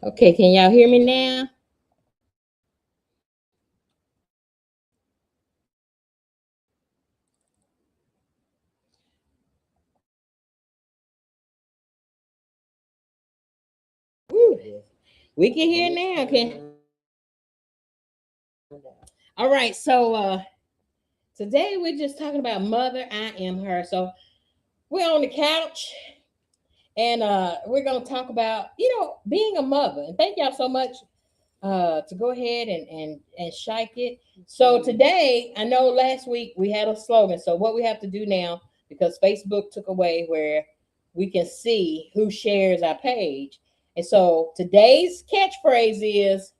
Okay, can y'all hear me now? Woo. We can hear now. Can all right. So today we're just talking about mother. I am her. So we're on the couch and we're gonna talk about being a mother. And thank y'all so much to go ahead and shake it. So today, I know last week we had a slogan. So what we have to do now, because Facebook took away where we can see who shares our page. And so today's catchphrase is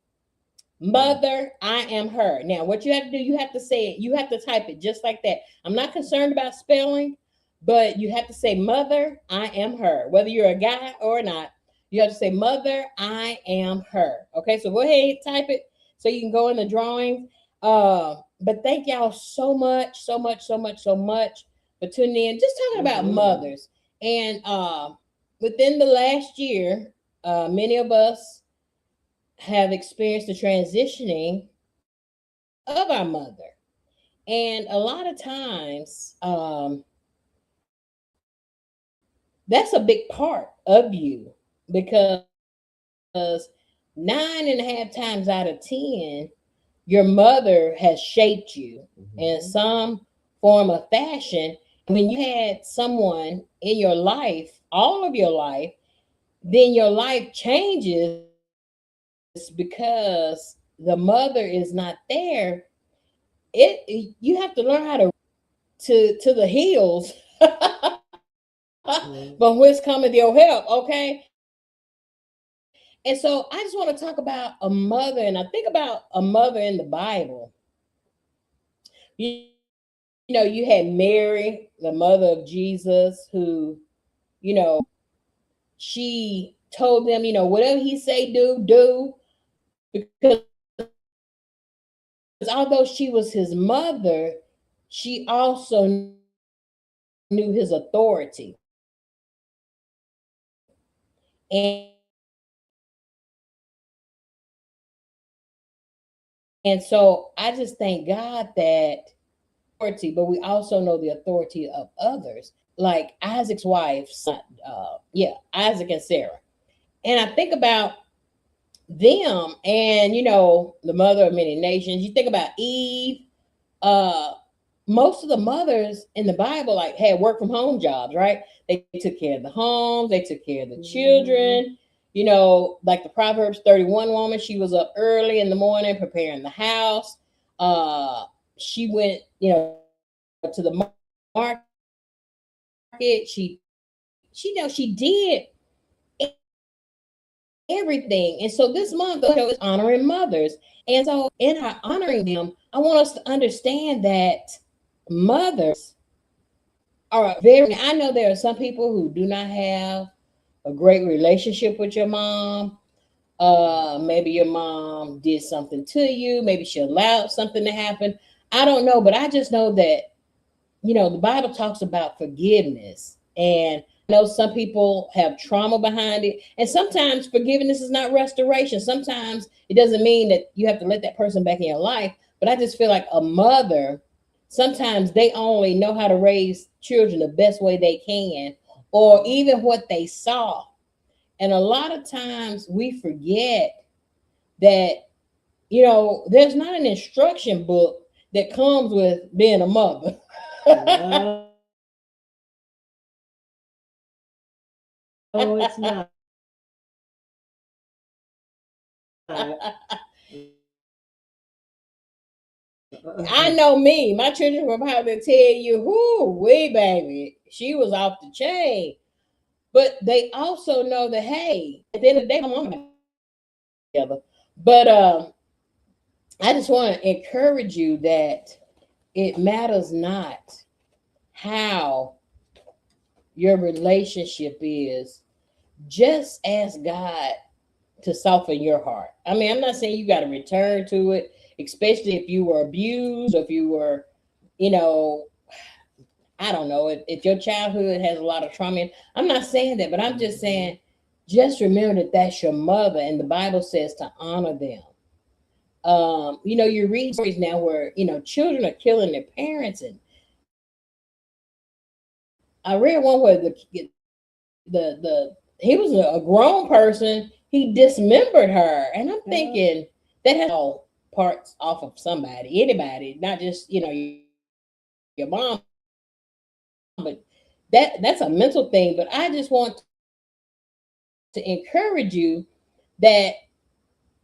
mother, I am her. Now, what you have to do, you have to say it, you have to type it just like that. I'm not concerned about spelling, but you have to say mother, I am her. Whether you're a guy or not, you have to say mother, I am her. Okay, so go ahead, type it so you can go in the drawings. But thank y'all so much, so much, so much, so much for tuning in. Just talking about mothers. And within the last year, many of us have experienced the transitioning of our mother. And a lot of times, that's a big part of you because 9.5 times out of 10, your mother has shaped you in some form of fashion. When you had someone in your life, all of your life, then your life changes because the mother is not there. You have to learn how to the heels from which cometh your help. Okay, and so I just want to talk about a mother, and I think about a mother in the Bible. You know, you had Mary, the mother of Jesus, who, you know, she told them, whatever he say, do, because although she was his mother, she also knew his authority. And so I just thank God that authority, but we also know the authority of others, like Isaac's wife, Isaac and Sarah. And I think about them and the mother of many nations. You think about Eve. uh Most of the mothers in the Bible like had work from home jobs, right? They took care of the homes, they took care of the children. Like the Proverbs 31 woman, she was up early in the morning preparing the house. uh she went, to the market. She did everything. And so this month the show is honoring mothers. And so in her honoring them, I want us to understand that mothers are very, I know there are some people who do not have a great relationship with your mom. Maybe your mom did something to you, maybe she allowed something to happen. I don't know, but I just know that the Bible talks about forgiveness. And I know some people have trauma behind it. And sometimes forgiveness is not restoration. Sometimes it doesn't mean that you have to let that person back in your life. But I just feel like a mother, sometimes they only know how to raise children the best way they can, or even what they saw. And a lot of times we forget that, there's not an instruction book that comes with being a mother. No, it's not. I know me. My children will probably tell you, "Whoo, we baby, she was off the chain." But they also know that, hey, at the end of the day, my mom and together. But I just want to encourage you that it matters not how your relationship is. Just ask God to soften your heart. I mean, I'm not saying you got to return to it, especially if you were abused or if you were, you know, I don't know, if your childhood has a lot of trauma. I'm not saying that, but I'm just saying just remember that that's your mother, and the Bible says to honor them. You read stories now where children are killing their parents, and I read one where the he was a grown person. He dismembered her, and I'm thinking that has all parts off of somebody, anybody, not just your mom, but that's a mental thing. But I just want to encourage you that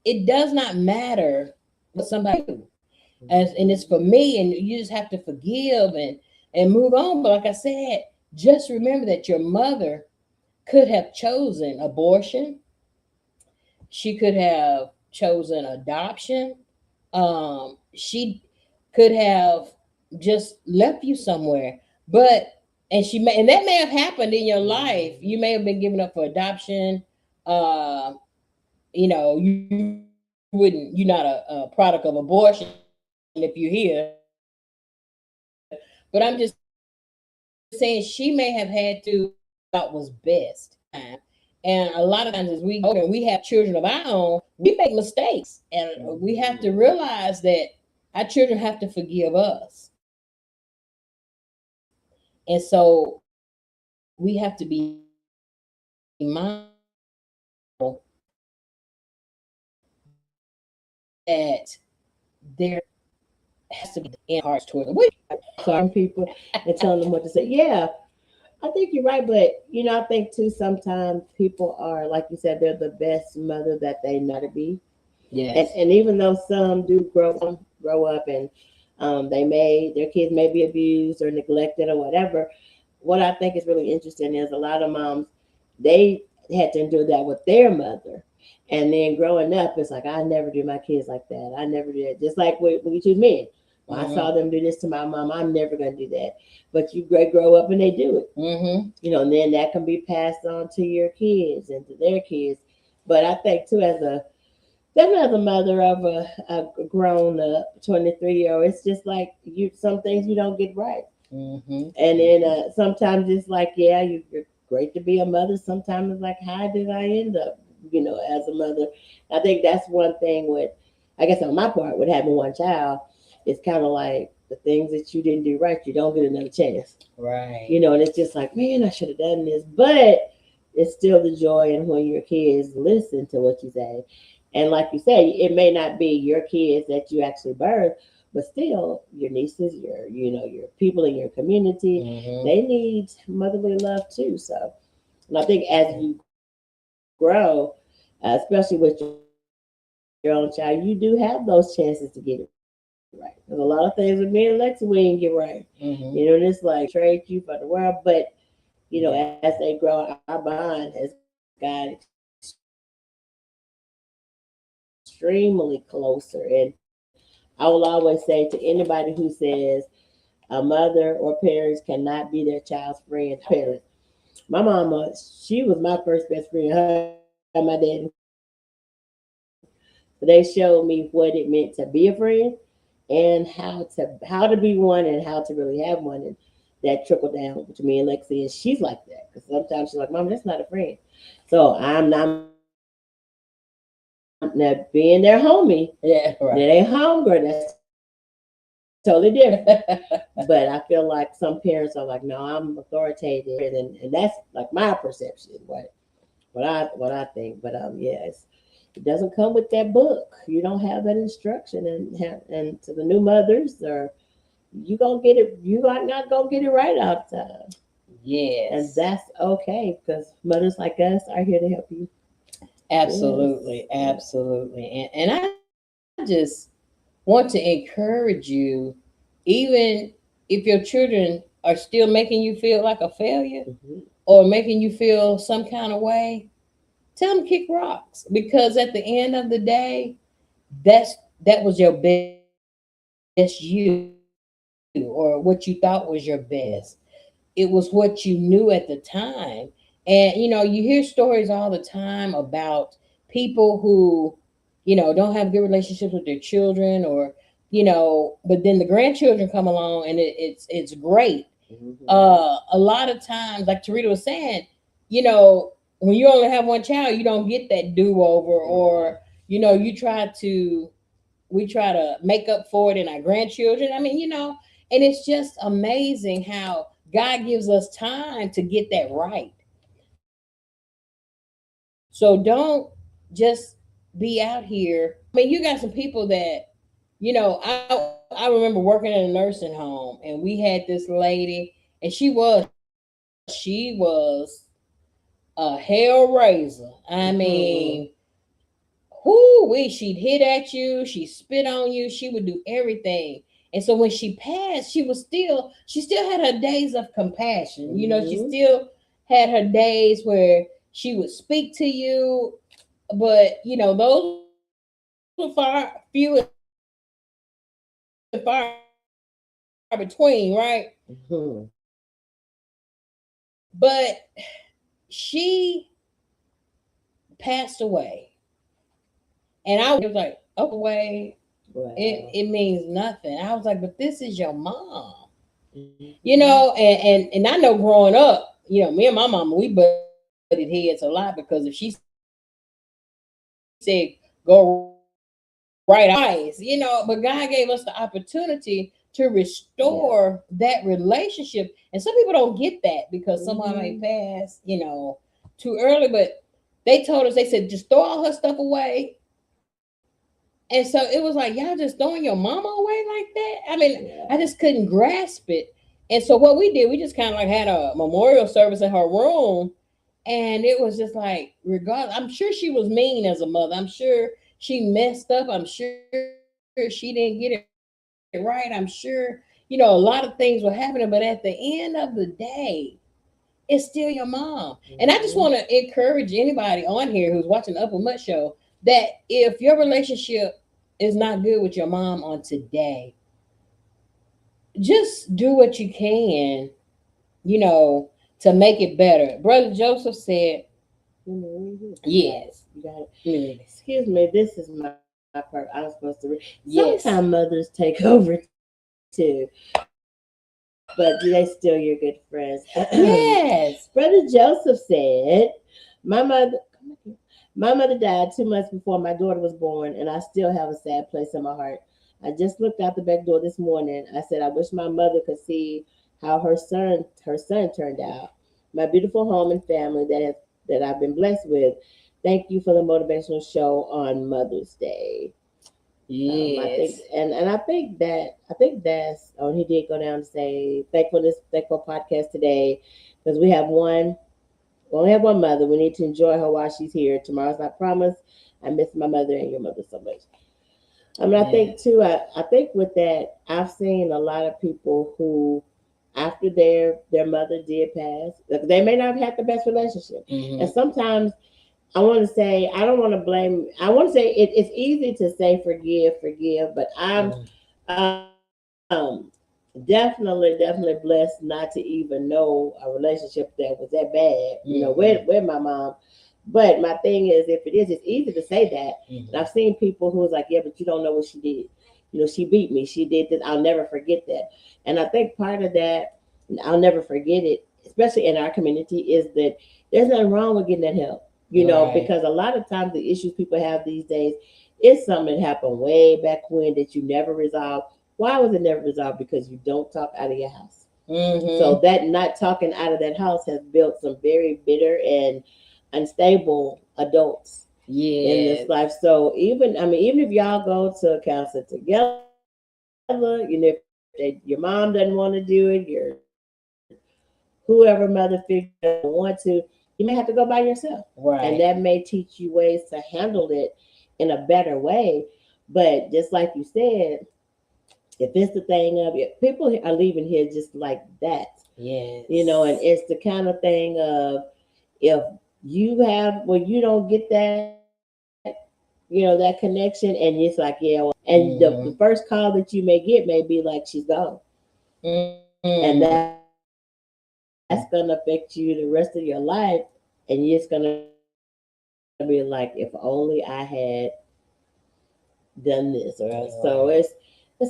it does not matter what somebody do, and it's for me, and you just have to forgive and move on. But like I said, just remember that your mother could have chosen abortion. She could have chosen adoption. She could have just left you somewhere, but and that may have happened in your life. You may have been given up for adoption. Uh, you're not a product of abortion if you're here, but I'm just saying she may have had to thought was best. And a lot of times as we go and we have children of our own, we make mistakes. And we have to realize that our children have to forgive us. And so we have to be mindful that there has to be in hearts towards them. Sorry, people and telling them what to say. Yeah, I think you're right, but I think too sometimes people are like you said, they're the best mother that they know to be. Yes. And even though some do grow up and their kids may be abused or neglected or whatever, what I think is really interesting is a lot of moms, they had to endure that with their mother. And then growing up, it's like, I never do my kids like that. I never did. Just like when you choose men. Well, I saw them do this to my mom. I'm never going to do that. But you grow up and they do it. And then that can be passed on to your kids and to their kids. But I think, too, definitely as a mother of a grown up 23-year-old, it's just like some things you don't get right. And then sometimes it's like, yeah, you're great to be a mother. Sometimes it's like, how did I end up, as a mother? I think that's one thing with, I guess on my part, with having one child, it's kind of like the things that you didn't do right, you don't get another chance. Right. And it's just like, man, I should have done this. But it's still the joy in when your kids listen to what you say. And like you say, it may not be your kids that you actually birth, but still your nieces, your people in your community, they need motherly love too. So, and I think as you grow, especially with your own child, you do have those chances to get it right. There's a lot of things with me and Lexi we didn't get right. And it's like trade you for the world, but as they grow, our bond has got extremely closer. And I will always say to anybody who says a mother or parents cannot be their child's friend, my parents. My mama, she was my first best friend. Her and my dad included. So they showed me what it meant to be a friend and how to be one and how to really have one. And that trickled down to me and Lexi. And she's like that. Because sometimes she's like, Mom, that's not a friend. So I'm not now being their homie. Yeah. Now they home girl, that's totally different. But I feel like some parents are like, no, I'm authoritative, and that's like my perception, what I think. But yes, it doesn't come with that book. You don't have that instruction, and to the new mothers, or you gonna get it, you are not gonna get it right all the time. And that's Yes. okay because mothers like us are here to help you. Yes. Absolutely. Absolutely. And I just want to encourage you, even if your children are still making you feel like a failure Hmm. or making you feel some kind of way, tell them kick rocks, because at the end of the day, that's that was your best you, or what you thought was your best. It was what you knew at the time. And you hear stories all the time about people who don't have good relationships with their children, but then the grandchildren come along and it's great. Hmm. A lot of times, like Tarita was saying, you know when you only have one child, you don't get that do over, or you we try to make up for it in our grandchildren. I mean, and it's just amazing how God gives us time to get that right. So don't just be out here. I mean, you got some people that, I remember working in a nursing home, and we had this lady, and she was a hell raiser. I Mhm. mean, whoo, she'd hit at you, she spit on you, she would do everything. And so when she passed, she still had her days of compassion. She Mhm. still had her days where she would speak to you, but those were far few and far between, right? Mhm. But she passed away, and I was like, away, it Wow. it means nothing. I was like, but this is your mom. Mhm. And I know growing up, me and my mama, we butted heads a lot, because if she said go right, I would say go right. But God gave us the opportunity to Yeah. restore that relationship. And some people don't get that because someone may Mhm. pass, too early. But they told us, they said, just throw all her stuff away. And so it was like, y'all just throwing your mama away like that? I mean, I just Yeah. couldn't grasp it. And so what we did, we just kind of like had a memorial service in her room. And it was just like, regardless, I'm sure she was mean as a mother. I'm sure she messed up. I'm sure she didn't get it right. I'm sure, a lot of things were happening. But at the end of the day, it's still your mom. And I just want to encourage Mhm. anybody on here who's watching the Upper Mutt Show that if your relationship is not good with your mom on today, just do what you can, you know, to make it better. Brother Joseph said, Mhm. You got it. yes. You got it. Mm, Excuse me. This is my part. I'm supposed to read. Sometimes yes. mothers take over too, but they still your good friends. Brother Yes. Joseph said, "My mother, my mother died 2 months before my daughter was born, and I still have a sad place in my heart. I just looked out the back door this morning. I said, I wish my mother could see how her son turned out. My beautiful home and family that I've been blessed with. Thank you for the motivational show on Mother's Day." I think, Yes. and I think that's. Oh, he did go down and say thankful podcast today, because we only have one mother. We need to enjoy her while she's here. Tomorrow's not promised. I miss my mother and your mother so much. I mean, I Yeah. think too. I think with that, I've seen a lot of people who, after their mother did pass, like, they may not have had the best relationship, and Hmm. sometimes I want to say, I don't want to blame. I want to say it's easy to say forgive, but I'm definitely blessed not to even know a relationship that was that bad. With Hmm. my mom. But my thing is, if it is, it's easy to say that. And I've Hmm. seen people who's like, yeah, but you don't know what she did. She beat me. She did this. I'll never forget that. And I think part of that, I'll never forget it, especially in our community, is that there's nothing wrong with getting that help. Right. Because a lot of times the issues people have these days is something that happened way back when that you never resolved. Why was it never resolved? Because you don't talk out of your house. So Hmm. that not talking out of that house has built some very bitter and unstable adults in this Yes. life. So even if y'all go to a counselor together, if your mom doesn't want to do it, your whoever mother figure doesn't want to, you may have to go by yourself. And that may Right. teach you ways to handle it in a better way. But just like you said, if it's the thing of it, people are leaving here just like that. And Yes. it's the kind of thing of, if you don't get that connection, and it's like, yeah, well, and the Hmm. first call that you may get may be like, she's gone. And Mm. that's going to affect you the rest of your life. And you're just going to be like, if only I had done this. Or so it's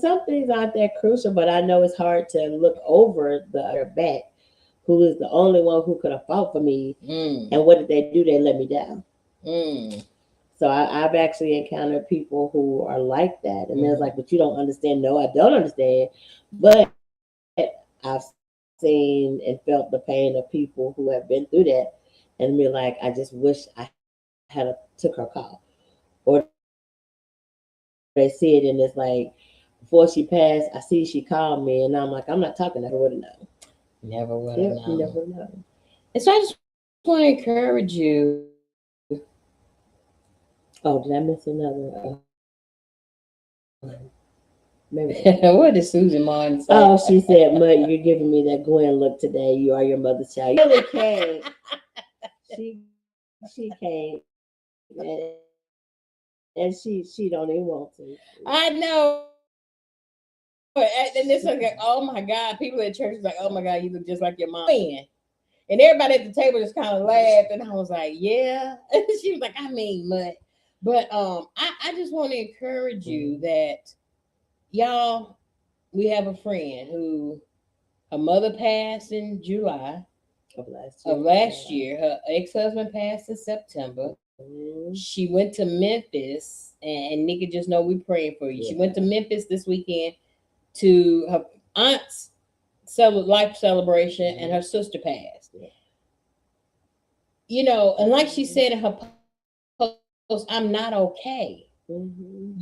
some Right. things aren't that crucial, but I know it's hard to look over the other back, who is the only one who could have fought for me. Mm. And what did they do? They let me down. Mm. So I've actually encountered people who are like that. And there's Mhm. like, but you don't understand. No, I don't understand. But I've seen and felt the pain of people who have been through that and be like, I just wish I had took her call. Or they see it and it's like, before she passed, I see she called me and I'm like, I'm not talking to her. Would have known. Never would have Yep, you known. never know. And so I just want to encourage you. Oh, did I miss another? Maybe. What did Susan Martin say? Oh, she said, "Mud, you're giving me that Gwen look today. You are your mother's child." You really can't. She can't, and she don't even want to. I know. And it's like, oh my God, people at church is like, oh my God, you look just like your mom. And everybody at the table just kind of laughed, and I was like, yeah. She was like, I mean, but I just want to encourage you that y'all, we have a friend who her mother passed in July Of last year. Her ex-husband passed in September. Mm-hmm. She went to Memphis, and Nikki, just know we praying for you. Yeah. She went to Memphis this weekend to her aunt's life celebration, mm-hmm. and her sister passed. Yeah. You know, and like she said in her post, I'm not okay. Mm-hmm.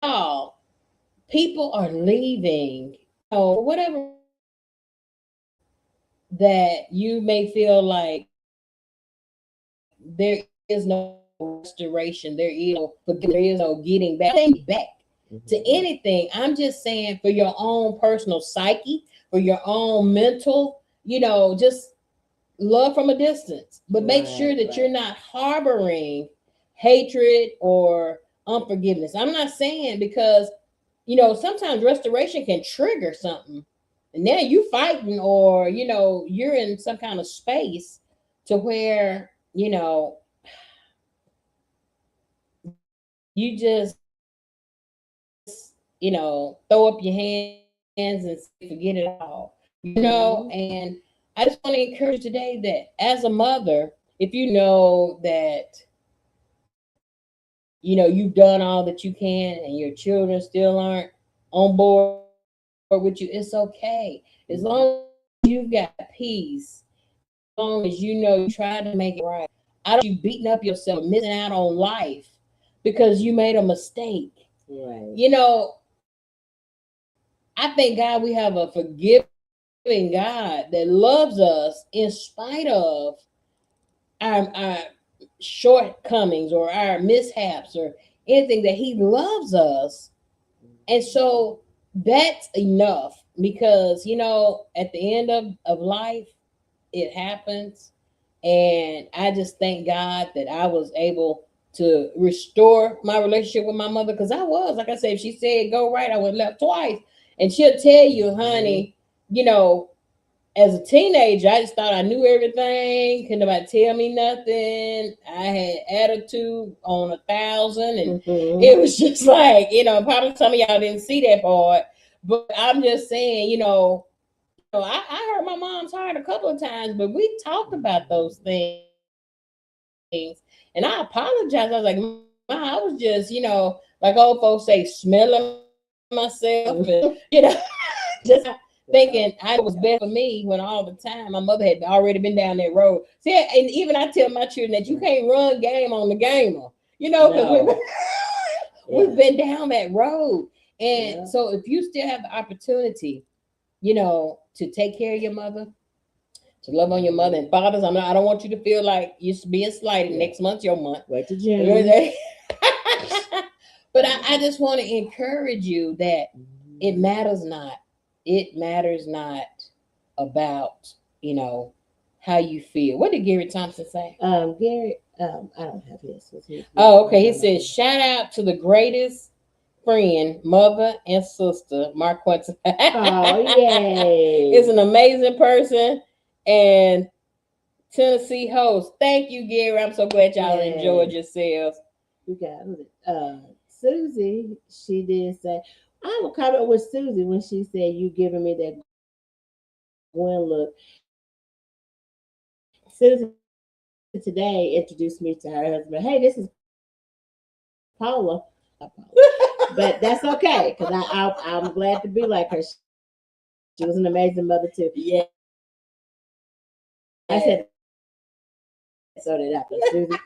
Y'all, people are leaving, or whatever that you may feel like there is no restoration, there is no getting back mm-hmm. to anything. I'm just saying, for your own personal psyche, for your own mental, just love from a distance, but make sure that you're not harboring hatred or unforgiveness. I'm not saying, because sometimes restoration can trigger something, and now you fighting, or you're in some kind of space to where you just throw up your hands and forget it all, and I just want to encourage today that as a mother, if you know that you've done all that you can and your children still aren't on board with you, it's okay. As long as you've got peace, as long as you try to make it right. I don't want you beating up yourself, missing out on life because you made a mistake. Right. I thank God we have a forgiving God that loves us in spite of our shortcomings or our mishaps or anything, that he loves us. And so that's enough, because at the end of life, it happens. And I just thank God that I was able to restore my relationship with my mother, because I was, like I said, if she said go right, I went left twice. And she'll tell you, honey, as a teenager, I just thought I knew everything. Couldn't nobody tell me nothing. I had attitude on 1,000, and mm-hmm. it was just like, probably some of y'all didn't see that part, but I'm just saying, I hurt my mom's heart a couple of times, but we talked about those things, and I apologized. I was like, Ma, I was just, like old folks say, smelling myself, and just thinking I was best for me, when all the time my mother had already been down that road. See, and even I tell my children that you can't run game on the gamer, because we've been down that road. And so if you still have the opportunity, to take care of your mother, to love on your mother, and fathers, I don't want you to feel like you're being slighted. Next month's your month. Wait to June. But I just want to encourage you that it matters not. It matters not about, how you feel. What did Gary Thompson say? Gary, I don't have his. Oh, okay. He said, shout out to the greatest friend, mother, and sister, Mark Quinton. Oh, yay. Is an amazing person and Tennessee host. Thank you, Gary. I'm so glad y'all enjoyed yourselves. You got Susie, she did say, I will comment with Susie when she said you giving me that Gwen look. Susie today introduced me to her husband. Hey, this is Paula. But that's okay because I'm glad to be like her. She was an amazing mother too. Yeah. I said so did I, Susie.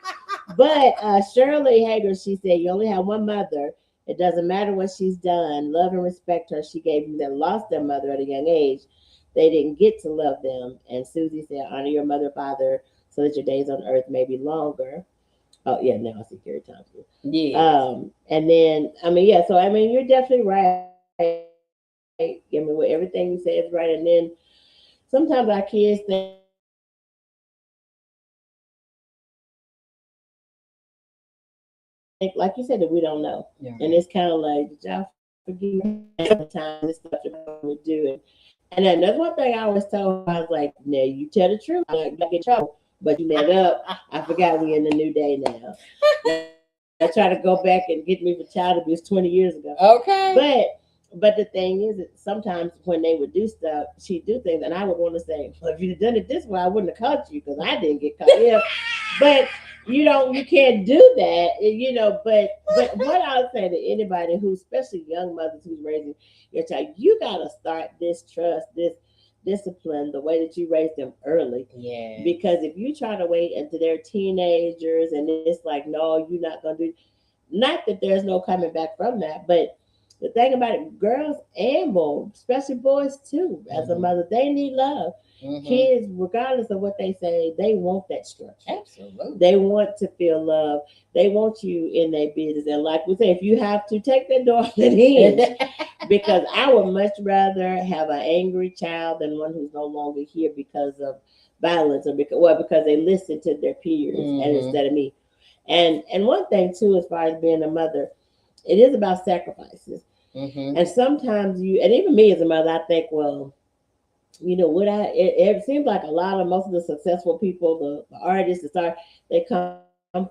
But Shirley Hager, she said, you only have one mother. It doesn't matter what she's done. Love and respect her. She gave you that lost their mother at a young age. They didn't get to love them. And Susie said, honor your mother, father, so that your days on earth may be longer. Oh yeah, now I see Carrie Thompson. Yeah. And then I mean, yeah, so I mean you're definitely right. I mean, with everything you say is right. And then sometimes our kids think, like you said, that we don't know. Yeah. And it's kind of like, did y'all forgive me? Sometimes this stuff that we do. And then that's one thing I always tell her, I was like, no, you tell the truth. I'm not get in trouble. But you made up. I forgot we in the new day now. I try to go back and get me for child abuse 20 years ago. Okay. But the thing is that sometimes when they would do stuff, she'd do things, and I would want to say, well, if you'd have done it this way, I wouldn't have caught you because I didn't get caught. Yeah. But you can't do that, But what I'll say to anybody who, especially young mothers who's raising your child, you gotta start this trust, this discipline, the way that you raise them early. Yeah. Because if you try to wait until they're teenagers and it's like, no, you're not gonna do. Not that there's no coming back from that, but the thing about it, girls and boys, especially boys too, as a mother, they need love. Kids, regardless of what they say, they want that structure. Absolutely. They want to feel love. They want you in their business. And like we say, if you have to take that door off the hinge, because I would much rather have an angry child than one who's no longer here because of violence or because they listen to their peers and instead of me. And one thing too, as far as being a mother, it is about sacrifices. And sometimes and even me as a mother, I think, well, it seems like most of the successful people, the artists, the stars, they come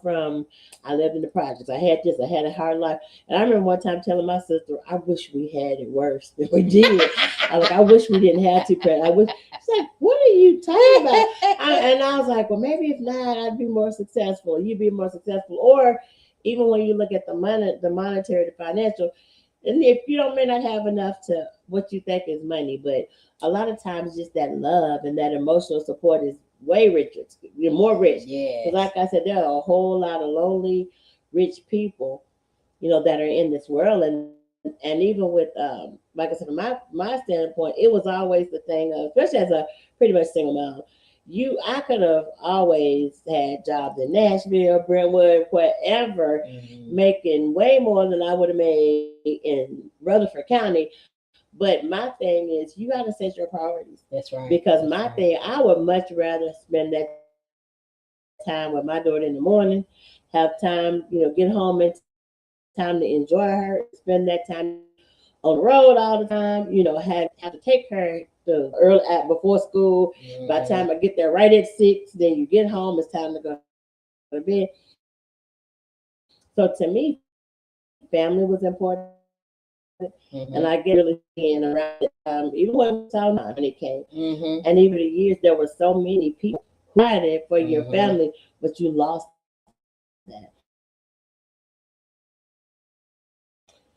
from, I lived in the projects. I had this, I had a hard life. And I remember one time telling my sister, I wish we had it worse than we did. I wish we didn't have to pray. She's like, what are you talking about? And I was like, well, maybe if not, I'd be more successful. You'd be more successful. Or even when you look at the monetary, the financial, and if you don't may not have enough to what you think is money, but a lot of times just that love and that emotional support is way richer. You're more rich. Yeah. Because like I said, there are a whole lot of lonely, rich people, that are in this world. And even with like I said, from my standpoint, it was always the thing of, especially as a pretty much single mom, I could have always had jobs in Nashville, Brentwood, whatever, making way more than I would have made in Rutherford County. But my thing is, you got to set your priorities. That's right. Because That's my right. thing, I would much rather spend that time with my daughter in the morning, have time, get home in time to enjoy her, spend that time on the road all the time, have to take her to early before school. By the time I get there right at 6, then you get home, it's time to go to bed. So to me, family was important. And I get really and around it, even when when it came, and even the years, there were so many people who provided for your family, but you lost that.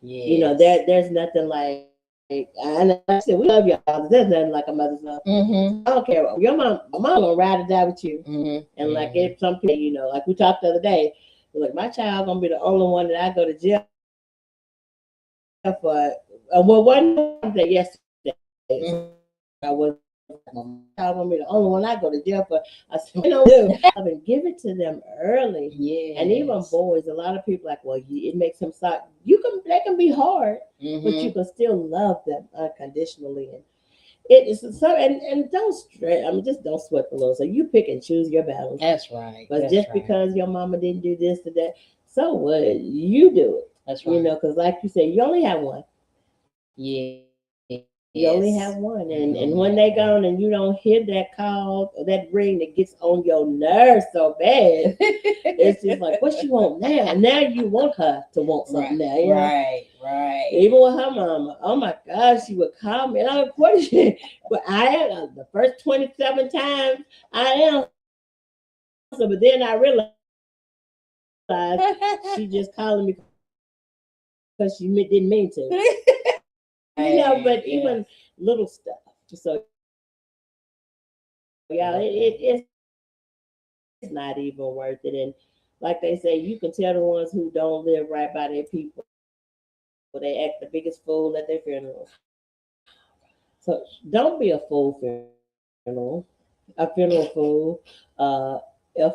Yes. There's nothing like, and like I said, we love y'all. There's nothing like a mother's love. I don't care. Your mom gonna ride or die with you. And like if some people, like we talked the other day, like my child gonna be the only one that I go to jail for. Well, one day yesterday, I was. My child gonna be the only one I go to jail for. I said, and give it to them early. Yeah. And even boys, a lot of people like, well, it makes them stop. They can be hard, but you can still love them unconditionally. And it is so, and don't stress. I mean, just don't sweat the load. So you pick and choose your battles. That's right. But That's just right. because your mama didn't do this or that, so what? You do it. That's right. Because like you said, you only have one. Yeah. You only have one, and when they gone and you don't hear that call or that ring that gets on your nerves so bad, it's just like, what you want now? Now you want her to want something now, you know? Right. Even with her mama, oh my gosh, she would call me and I would question, but I had the first 27 times I answered, but then I realized she just calling me because she didn't mean to, you know. But even little stuff, so yeah, it's not even worth it. And like they say, you can tell the ones who don't live right by their people, they act the biggest fool at their funerals. So don't be a fool funeral, a funeral fool. If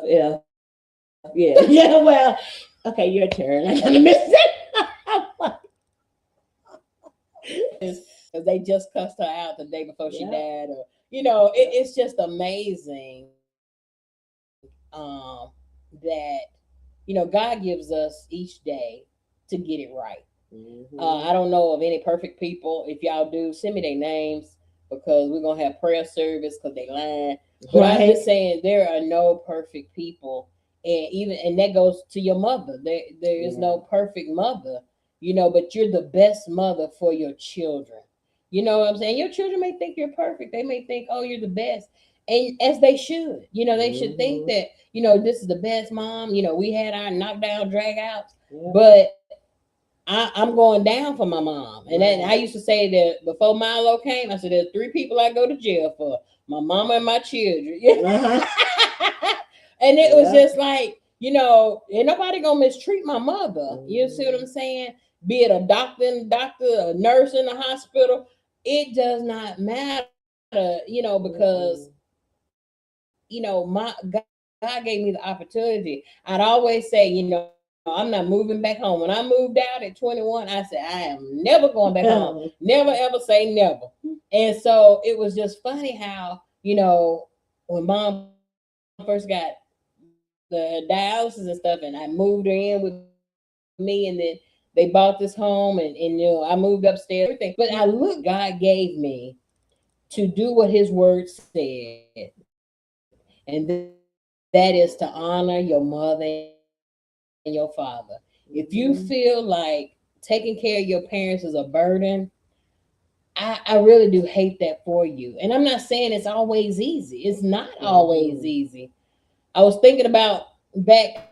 yeah, yeah. Well, okay, your turn. I'm gonna miss it. Because they just cussed her out the day before she Yeah. died, or it's just amazing that God gives us each day to get it right. I don't know of any perfect people. If y'all do, send me their names because we're gonna have prayer service because they lying. But I'm just saying there are no perfect people, and that goes to your mother. There is no perfect mother, but you're the best mother for your children. You know what I'm saying? Your children may think you're perfect. They may think, oh, you're the best. And as they should. They should think that, this is the best mom. We had our knockdown drag outs, but I'm going down for my mom. And then I used to say that before Milo came, I said, there's 3 people I go to jail for: my mama and my children. And it was just like, ain't nobody gonna mistreat my mother. You see what I'm saying? Be it a doctor, a nurse in the hospital, it does not matter, because my God gave me the opportunity. I'd always say, I'm not moving back home. When I moved out at 21, I said, I am never going back home. Never, ever say never. And so it was just funny how, when mom first got the dialysis and stuff, and I moved her in with me, and then they bought this home, and I moved upstairs, everything. But I look, God gave me to do what his word said. And that is to honor your mother and your father. If you feel like taking care of your parents is a burden, I really do hate that for you. And I'm not saying it's always easy. It's not always easy. I was thinking about back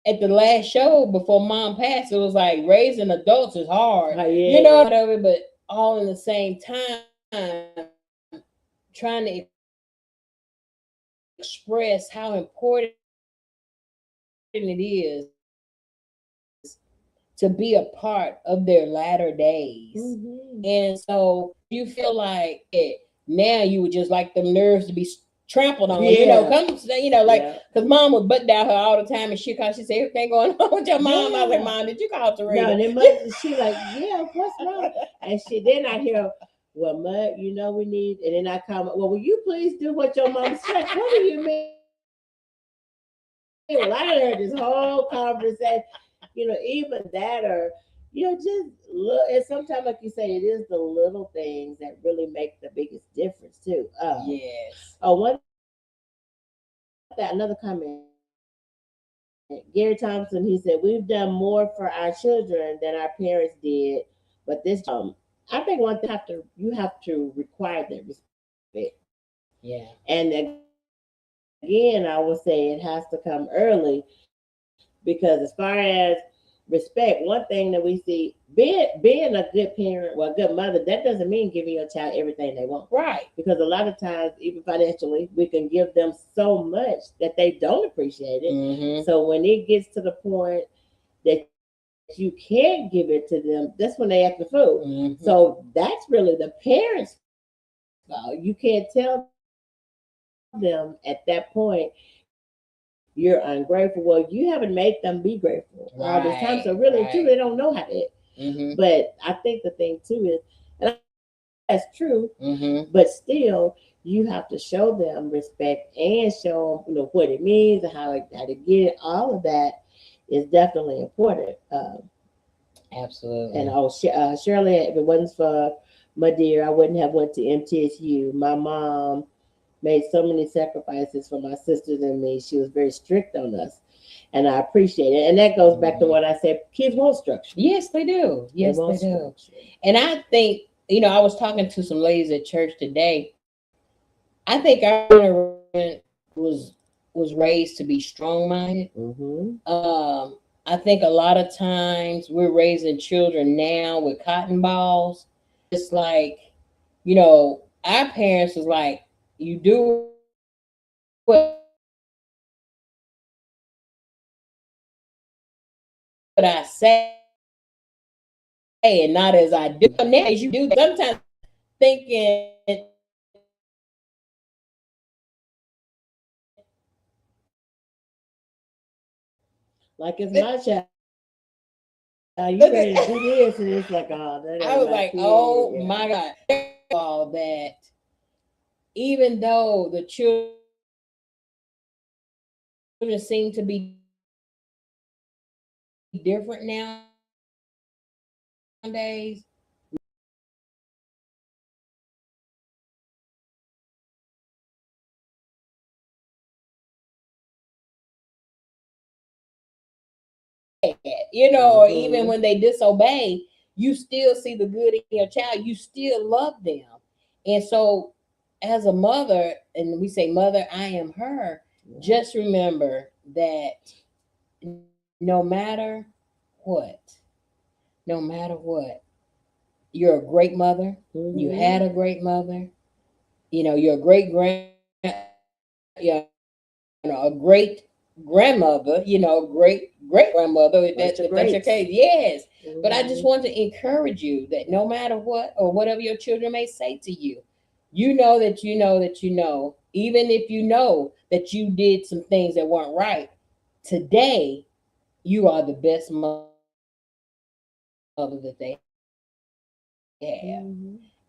at the last show before mom passed, it was like raising adults is hard. Whatever, but all in the same time, trying to express how important it is to be a part of their latter days. And so you feel like now you would just like them nerves to be trampled on, because mom would butt down her all the time, and she said, everything going on with your mom. I was like, Mom, did you call Teresa? No, she like, yeah, what's wrong? And then I hear, well, Mud, we need, and then I comment, well, will you please do what your mom said? What do you mean? Well, I heard this whole conversation, even that, or just look. And sometimes, like you say, it is the little things that really make the biggest difference too. Yes. Another comment. Gary Thompson, he said, we've done more for our children than our parents did, but this I think one thing you have to require that respect. Yeah. And again, I will say it has to come early, because as far as respect, one thing that we see, being a good parent or a good mother, that doesn't mean giving your child everything they want. Right. Because a lot of times, even financially, we can give them so much that they don't appreciate it. So when it gets to the point that you can't give it to them, that's when they act the fool. So that's really the parents' fault. You can't tell them at that point, you're ungrateful. Well, you haven't made them be grateful all this time. So really, too, they don't know how to. But I think the thing too is, and that's true, but still, you have to show them respect and show them, what it means and how to get it. All of that is definitely important. Absolutely. And Shirley, if it wasn't for my dear, I wouldn't have went to MTSU. My mom made so many sacrifices for my sisters and me. She was very strict on us, and I appreciate it. And that goes back to what I said: kids want structure. Yes, they do. Yes, they want do. structure. And I think, I was talking to some ladies at church today. I think our generation was raised to be strong minded. Mm-hmm. I think a lot of times we're raising children now with cotton balls. It's like, our parents was like, you do what I say and not as I do. Now you do sometimes thinking like it's my child. You ready to do this? And it's like, oh, that I was like, kid. oh my God. All that even though the children seem to be different nowadays, or even when they disobey, you still see the good in your child. You still love them. And so, as a mother, and we say, Mother, I am her, just remember that no matter what, no matter what, you're a great mother. You had a great mother. You're a great a great grandmother, great great grandmother, if that's your case. Yes. But I just want to encourage you that no matter what or whatever your children may say to you, you know that you know that you know, even if you know that you did some things that weren't right, today you are the best mother that they have.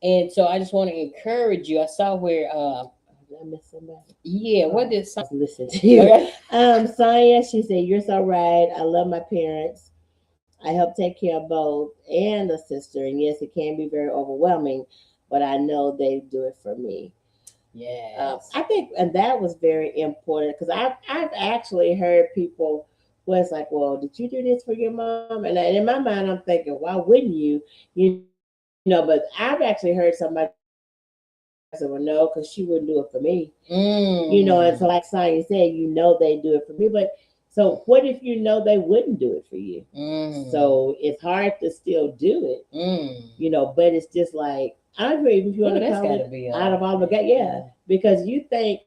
And so I just want to encourage you. I saw where I miss somebody. Yeah, what did listen to you? Sonia, she said, "You're so right. I love my parents. I help take care of both and a sister. And yes, it can be very overwhelming, but I know they do it for me." Yes. I think, and that was very important because I've actually heard people where it's like, "Well, did you do this for your mom?" And in my mind, I'm thinking, "Why wouldn't you?" But I've actually heard somebody say, "Well, no, because she wouldn't do it for me." And so like Sonya said, they do it for me. But so what if they wouldn't do it for you? So it's hard to still do it. But it's just like, I agree, if you want to call it out of obligation, because you think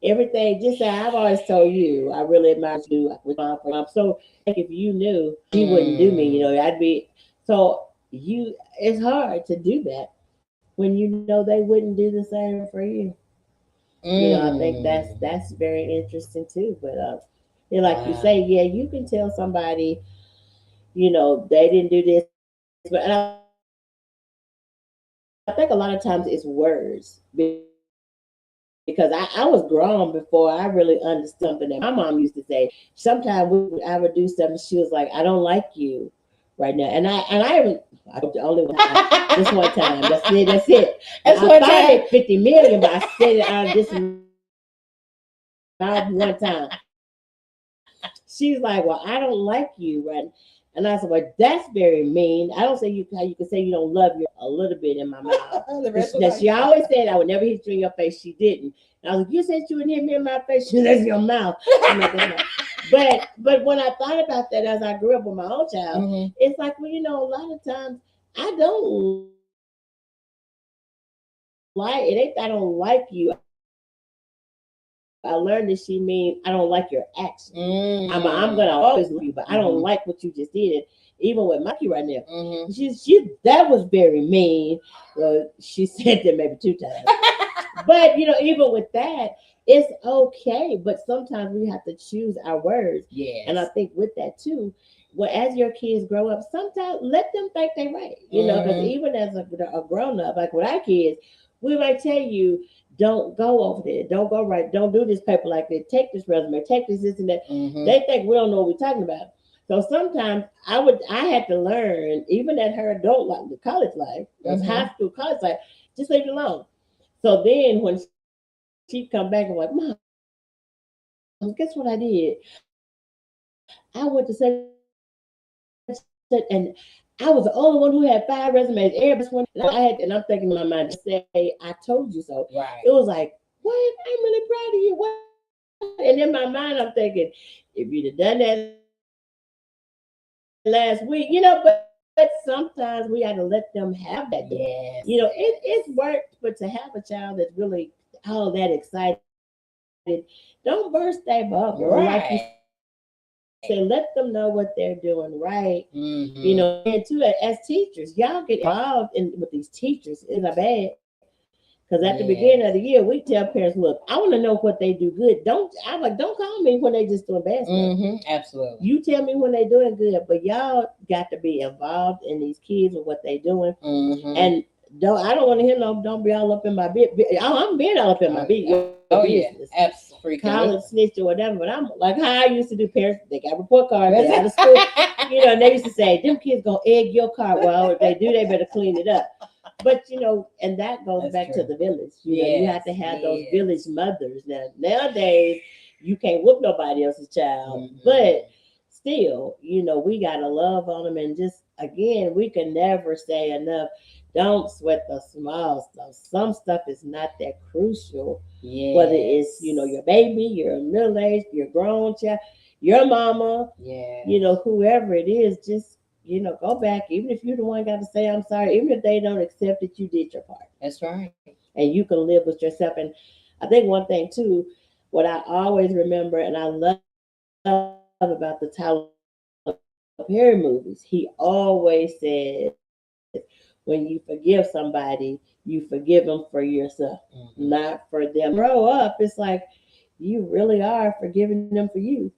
everything, just say, I've always told you, I really admire you with mom. So if you knew she wouldn't do me, I'd be, so it's hard to do that when they wouldn't do the same for you. I think that's very interesting too. But like you say, yeah, you can tell somebody, they didn't do this, but I think a lot of times it's words, because I was grown before I really understood something that my mom used to say. Sometimes I would do something, she was like, "I don't like you right now," and I the only one this one time. That's it. That's it. That's I thought it 50 million, but I said it out of this mouth one time. She's like, "Well, I don't like you," right? And I said, "Well, that's very mean. I don't see how you can say you don't love you a little bit in my mouth." She always said, "I would never hit you in your face." She didn't. And I was like, "You said you wouldn't hit me in my face." She says, "Your mouth." But when I thought about that as I grew up with my own child, it's like, well, a lot of times I don't it ain't I don't like you. I learned that she means I don't like your action. I'm gonna always love you, but I don't like what you just did. Even with Mikey right now, she that was very mean. She said that maybe 2 times, but even with that, it's okay. But sometimes we have to choose our words. Yes. And I think with that too, well, as your kids grow up, sometimes let them think they're right. Because even as a grown up, like with our kids, we might tell you, don't go over there, don't go right, don't do this paper like that, take this resume, take this and that. They think we don't know what we're talking about. So sometimes I had to learn, even at her adult life, the college life, that's high school, college life, just leave it alone. So then when she'd come back and like, Mom, guess what I did? I went to such and I was the only one who had 5 resumes. Everybody else went, and I had, and I'm thinking in my mind, just say, I told you so. Right. It was like, what? I'm really proud of you. What? And in my mind, I'm thinking, if you'd have done that last week, but sometimes we got to let them have that. Yes. It's work, but to have a child that's really all that excited, don't burst their bubble. Like you Right. say, let them know what they're doing right. Mm-hmm. And too, as teachers, y'all get involved with these teachers in a bad. Because at the beginning of the year, we tell parents, look, I want to know what they do good. Don't call me when they just doing bad stuff. Mm-hmm. Absolutely. You tell me when they doing good, but y'all got to be involved in these kids and what they doing. Mm-hmm. And I don't want to hear no, don't be all up in my business. I'm being all up in my business. Yeah, absolutely. College snitch or whatever. But I'm like how I used to do. Parents, they got report cards. They out of school. And they used to say, them kids gonna egg your car. Well, if they do, they better clean it up. But and that goes That's back true. to the village. Yes, You have to have those village mothers. Nowadays, you can't whoop nobody else's child, but still, we gotta love on them. And just again, we can never say enough. Don't sweat the small stuff. Some stuff is not that crucial. Yes. Whether it's your baby, your middle age, your grown child, your mama, whoever it is, just go back. Even if you're the one got to say I'm sorry, even if they don't accept that you did your part. That's right. And you can live with yourself. And I think one thing too, what I always remember, and I love about the Tyler Perry movies, he always said, when you forgive somebody, you forgive them for yourself, not for them. Grow up, it's like you really are forgiving them for you.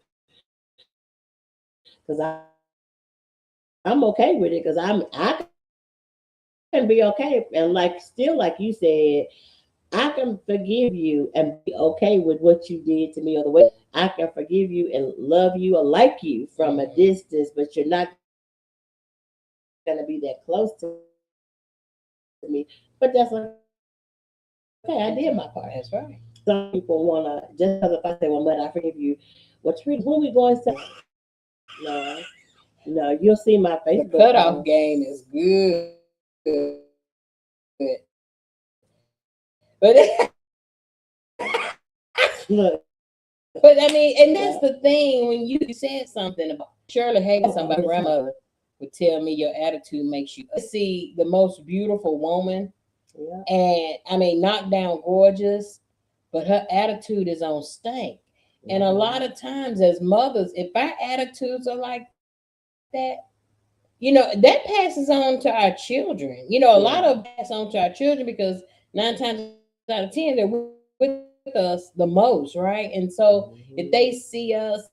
Because I'm okay with it. Because I can be okay, and like you said, I can forgive you and be okay with what you did to me or the way I can forgive you and love you or like you from a distance, but you're not going to be that close to me. But that's okay. I did my part. That's right. Some people want to, just as if I say, well, but I forgive you. Well, Trina, when we going to, no, you'll see my Facebook. The cutoff game is good. But look. But I mean, and that's the thing when you said something about Shirley Hagan, my grandmother would tell me your attitude makes you see the most beautiful woman. Yeah. And I mean, knocked down gorgeous, but her attitude is on stank. Mm-hmm. And a lot of times as mothers, if our attitudes are like that, that passes on to our children. A lot of pass on to our children because 9 times out of 10 they're with us the most, right? And so if they see us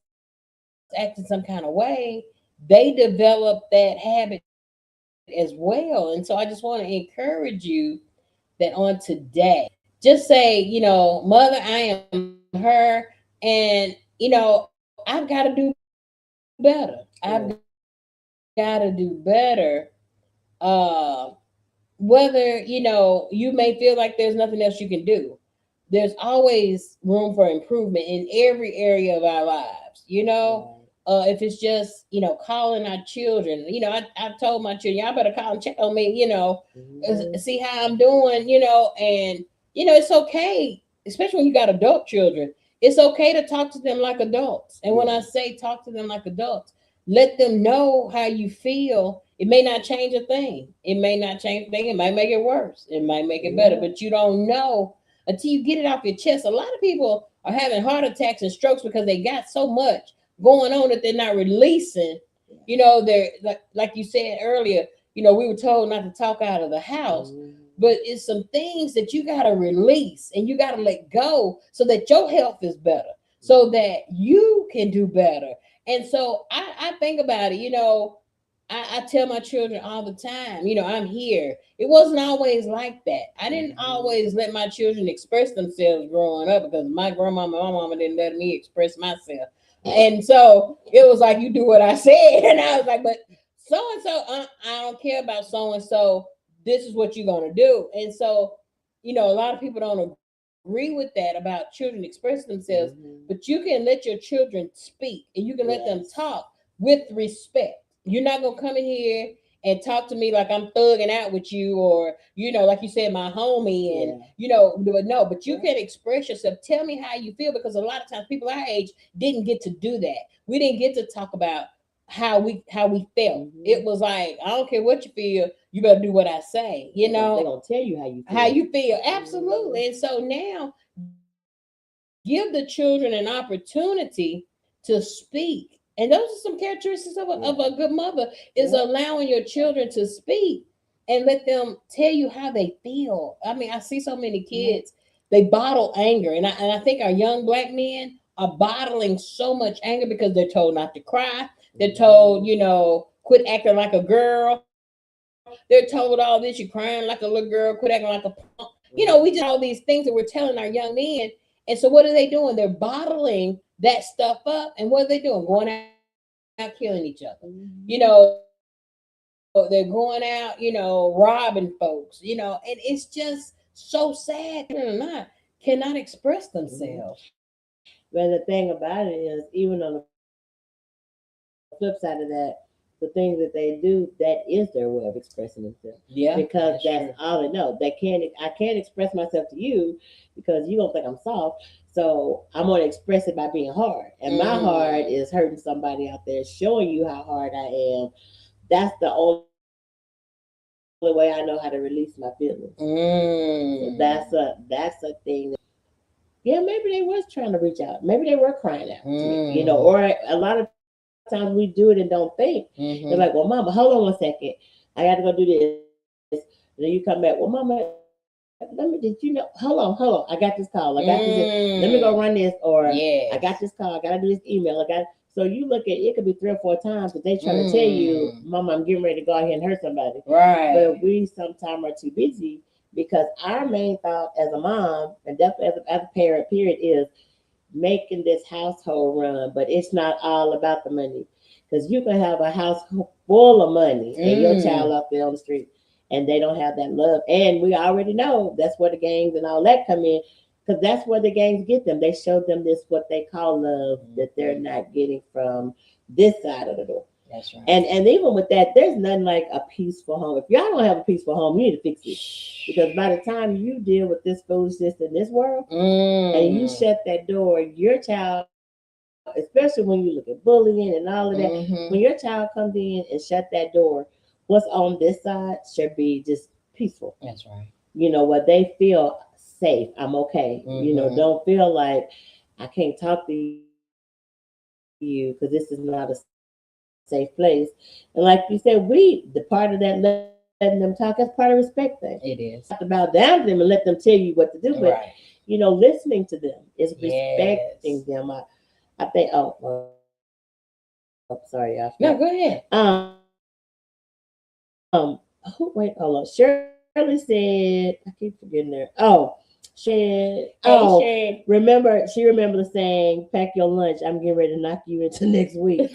acting some kind of way, they develop that habit as well. And so I just want to encourage you that on today, just say, Mother, I am her, and I've got to do better. I've got to do better. Whether you may feel like there's nothing else you can do, there's always room for improvement in every area of our lives. If it's just calling our children, I've told my children, y'all better call and check on me, see how I'm doing, and it's okay, especially when you got adult children. It's okay to talk to them like adults. And when I say talk to them like adults, let them know how you feel. It may not change a thing. It may not change a thing. It might make it worse. It might make it better, but you don't know until you get it off your chest. A lot of people are having heart attacks and strokes because they got so much going on that they're not releasing. They're like you said earlier, we were told not to talk out of the house, but it's some things that you got to release and you got to let go so that your health is better, so that you can do better. And so I think about it, I tell my children all the time, I'm here. It wasn't always like that. I didn't always let my children express themselves growing up because my grandmama and my mama didn't let me express myself. And so it was like, you do what I said. And I was like, but so and so, I don't care about so and so. This is what you're going to do. And so, a lot of people don't agree with that about children expressing themselves, but you can let your children speak and you can let them talk with respect. You're not going to come in here and talk to me like I'm thugging out with you, or like you said, my homie, and but you can express yourself. Tell me how you feel, because a lot of times people our age didn't get to do that. We didn't get to talk about how we felt. It was like, I don't care what you feel, you better do what I say. They're gonna tell you how you feel. Absolutely. And so now, give the children an opportunity to speak. And those are some characteristics of a good mother, is allowing your children to speak and let them tell you how they feel. I mean, I see so many kids, they bottle anger. And I think our young Black men are bottling so much anger because they're told not to cry. They're told, quit acting like a girl. They're told all this, you're crying like a little girl, quit acting like a punk. We just all these things that we're telling our young men. And so what are they doing? They're bottling that stuff up. And what are they doing? Going out killing each other. They're going out, robbing folks, and it's just so sad. Not cannot express themselves. But the thing about it is, even on the flip side of that, the things that they do, that is their way of expressing themselves. Yeah. Because that's all they know. I can't express myself to you because you don't think I'm soft. So I'm gonna express it by being hard. And my hard is hurting somebody out there, showing you how hard I am. That's the only way I know how to release my feelings. So that's a thing. Yeah, maybe they was trying to reach out. Maybe they were crying out to me, or a lot of times we do it and don't think. They're like, well, mama, hold on 1 second. I got to go do this. And then you come back, well, mama, hold on. I got this call. I got this. Let me go run this. Or I got this call. I got to do this email. So you look at it, could be 3 or 4 times, but they trying to tell you, mama, I'm getting ready to go out here and hurt somebody. Right. But we sometimes are too busy, because our main thought as a mom, and definitely as a parent, period, is making this household run. But it's not all about the money, because you can have a house full of money and your child out there on the street and they don't have that love. And we already know that's where the gangs and all that come in, because that's where the gangs get them. They show them this, what they call love, that they're not getting from this side of the door. That's right. And even with that, there's nothing like a peaceful home. If y'all don't have a peaceful home, you need to fix it. Because by the time you deal with this foolishness in this world, and you shut that door, your child, especially when you look at bullying and all of that, when your child comes in and shut that door, what's on this side should be just peaceful. That's right. Where they feel safe. I'm okay. Don't feel like I can't talk to you because this is not a safe place. And like you said, the part of that letting them talk, that's part of respect thing. It is. You have to bow down to them and let them tell you what to do. But listening to them is respecting them. I think. Oh, sorry, y'all. No, go ahead. Wait, hold on. Shirley said, I keep forgetting her. She remember saying, pack your lunch. I'm getting ready to knock you into next week.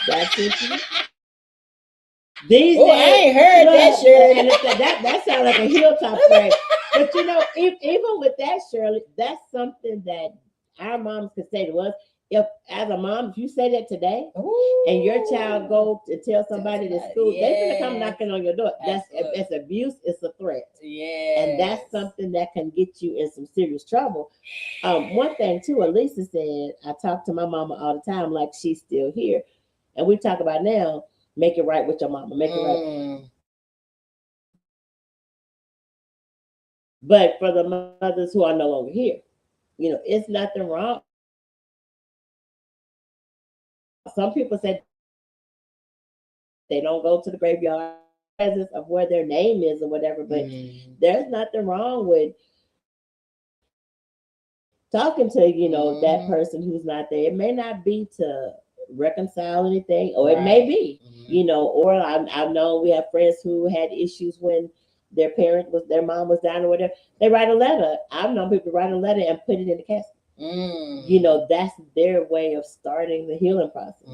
That's it. These days, I ain't heard that, Shirley. And that sounds like a hilltop phrase. But even with that, Shirley, that's something that our moms could say to us. If as a mom, if you say that today, and your child go to tell somebody at school, they're gonna come knocking on your door. That's abuse. It's a threat. Yeah. And that's something that can get you in some serious trouble. One thing too, Elisa said, I talk to my mama all the time, like she's still here, and we talk about now, make it right with your mama, make it right. But for the mothers who are no longer here, it's nothing wrong. Some people say they don't go to the graveyard presence of where their name is or whatever, but there's nothing wrong with talking to, that person who's not there. It may not be to reconcile anything, or it may be, or I've known, we have friends who had issues when their mom was down or whatever. They write a letter. I've known people write a letter and put it in the casket. You know, that's their way of starting the healing process.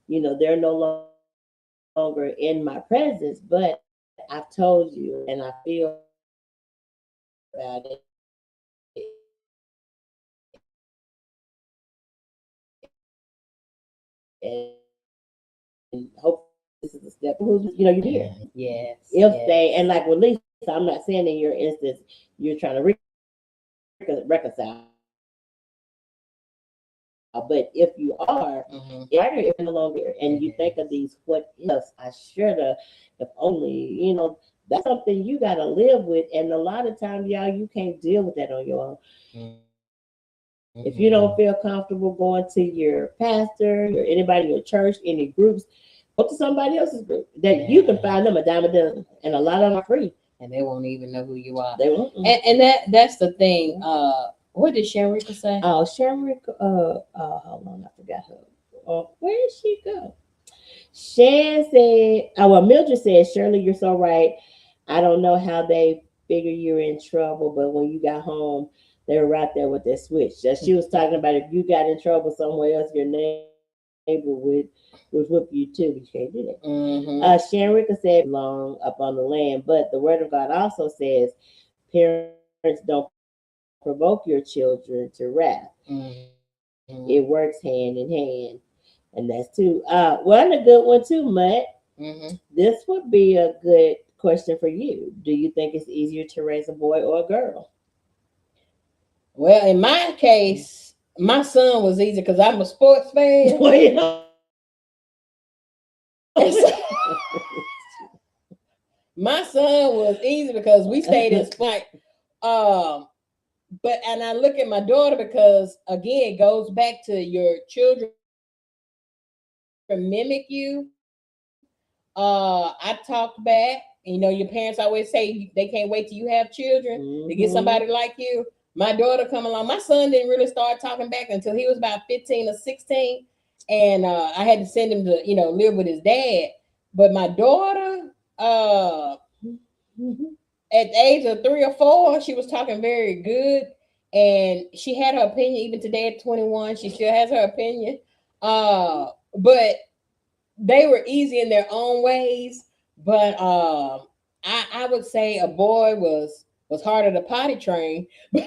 You know, they're no longer in my presence, but I've told you and I feel about it. And hopefully this is a step. You know, you're here. Yes. If they, and like with Lisa, I'm not saying in your instance you're trying to reconcile. But if you are, if you're no longer, and you think of these what ifs, I should have, if only, you know, that's something you got to live with. And a lot of times, y'all, you can't deal with that on your own. If you don't feel comfortable going to your pastor or anybody in your church, any groups, go to somebody else's group that you can find them a dime a dozen, and a lot of them are free, and they won't even know who you are. They won't. And that's the thing. What did Shamrika say? Oh, Shamrika. Hold on, I forgot her. Where did she go? Shan said, well, Mildred said, Shirley, you're so right. I don't know how they figure you're in trouble, but when you got home, they were right there with their switch. Just she was talking about if you got in trouble somewhere else, your neighbor would whoop you too, but you can't do that. Shanrika said, long up on the land, but the word of God also says, parents don't provoke your children to wrath. It works hand in hand. And that's too. Well, a good one too, Mutt. This would be a good question for you. Do you think it's easier to raise a boy or a girl? Well, in my case, my son was easy because I'm a sports fan. Well, you know. My son was easy because we stayed in sport. But and I look at my daughter because again, it goes back to your children mimic you. I talked back. You know, your parents always say they can't wait till you have children to get somebody like you. My daughter come along. My son didn't really start talking back until he was about 15 or 16. And I had to send him to, live with his dad. But my daughter, at the age of 3 or 4, she was talking very good. And she had her opinion. Even today at 21, she still has her opinion. But they were easy in their own ways, but I would say a boy was harder to potty train. The